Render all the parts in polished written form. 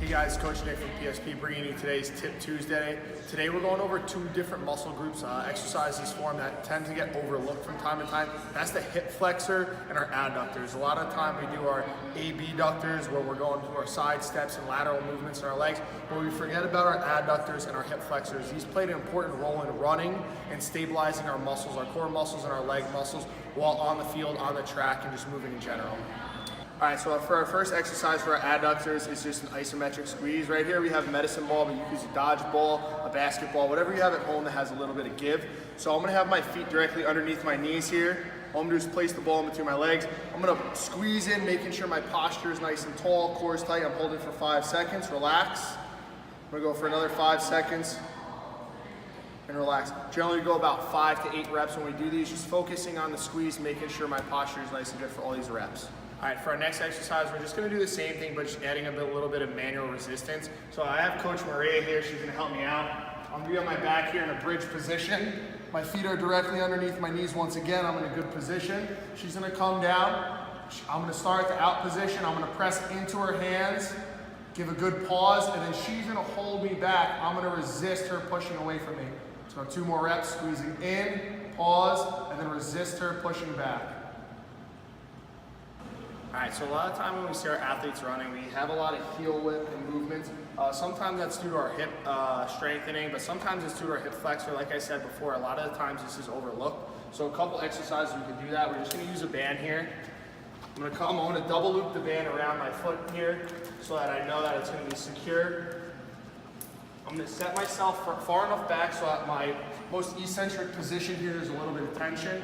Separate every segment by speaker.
Speaker 1: guys, Coach Nick from PSP bringing you today's Tip Tuesday. Today we're going over two different muscle groups, exercises for them that tend to get overlooked from time to time. That's the hip flexor and our adductors. A lot of the time we do our abductors where we're going through our side steps and lateral movements in our legs, but we forget about our adductors and our hip flexors. These played an important role in running and stabilizing our muscles, our core muscles and our leg muscles while on the field, on the track, and just moving in general. All right, so for our first exercise for our adductors is just an isometric squeeze. Right here we have a medicine ball, but you can use a dodgeball, a basketball, whatever you have at home that has a little bit of give. So I'm gonna have my feet directly underneath my knees here. All I'm gonna do is place the ball in between my legs. I'm gonna squeeze in, making sure my posture is nice and tall, core is tight. I'm holding for 5 seconds, relax. I'm gonna go for another 5 seconds and relax. Generally we go about 5 to 8 reps when we do these, just focusing on the squeeze, making sure my posture is nice and good for all these reps. All right, for our next exercise, we're just gonna do the same thing, but just adding a little bit of manual resistance. So I have Coach Maria here, she's gonna help me out. I'm gonna be on my back here in a bridge position. My feet are directly underneath my knees once again. I'm in a good position. She's gonna come down. I'm gonna start at the out position. I'm gonna press into her hands, give a good pause, and then she's gonna hold me back. I'm gonna resist her pushing away from me. So 2 more reps, squeezing in, pause, and then resist her pushing back. All right, so a lot of time when we see our athletes running, we have a lot of heel whip and movements. Sometimes that's due to our hip strengthening, but sometimes it's due to our hip flexor. Like I said before, a lot of the times this is overlooked. So a couple exercises we can do that. We're just gonna use a band here. I'm gonna double loop the band around my foot here so that I know that it's gonna be secure. I'm gonna set myself far enough back so that my most eccentric position here is a little bit of tension.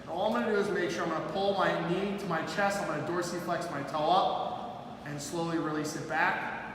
Speaker 1: All I'm gonna do is make sure I'm gonna pull my knee to my chest. I'm gonna dorsiflex my toe up and slowly release it back.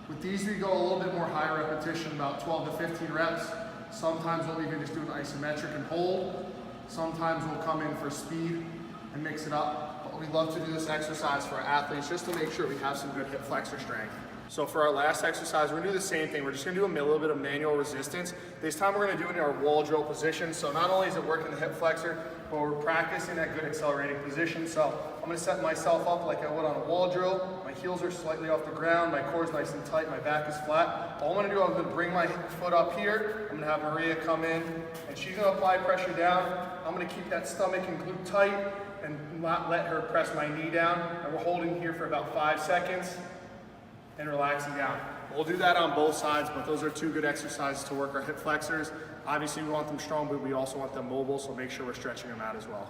Speaker 1: With these, we go a little bit more high repetition, about 12 to 15 reps. Sometimes we'll even just do an isometric and hold. Sometimes we'll come in for speed and mix it up. But we love to do this exercise for our athletes just to make sure we have some good hip flexor strength. So for our last exercise, we're gonna do the same thing. We're just gonna do a little bit of manual resistance. This time we're gonna do it in our wall drill position. So not only is it working the hip flexor, but we're practicing that good accelerating position. So I'm gonna set myself up like I would on a wall drill. My heels are slightly off the ground, my core is nice and tight, my back is flat. All I'm gonna do, I'm gonna bring my foot up here. I'm gonna have Maria come in, and she's gonna apply pressure down. I'm gonna keep that stomach and glute tight and not let her press my knee down. And we're holding here for about 5 seconds. And relaxing down. We'll do that on both sides, but those are 2 good exercises to work our hip flexors. Obviously we want them strong, but we also want them mobile, so make sure we're stretching them out as well.